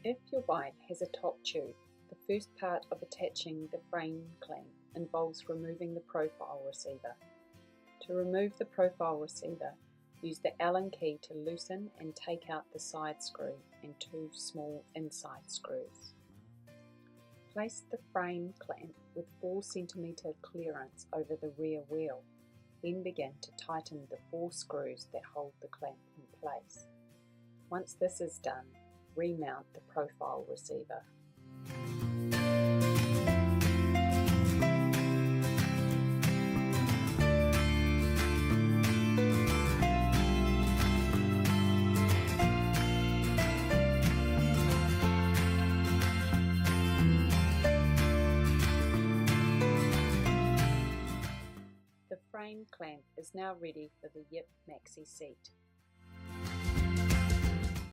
If your bike has a top tube, the first part of attaching the frame clamp involves removing the profile receiver. To remove the profile receiver, use the Allen key to loosen and take out the side screw and two small inside screws. Place the frame clamp with 4 cm clearance over the rear wheel, then begin to tighten the 4 screws that hold the clamp in place. Once this is done, remount the profile receiver. The frame clamp is now ready for the Yip Maxi seat.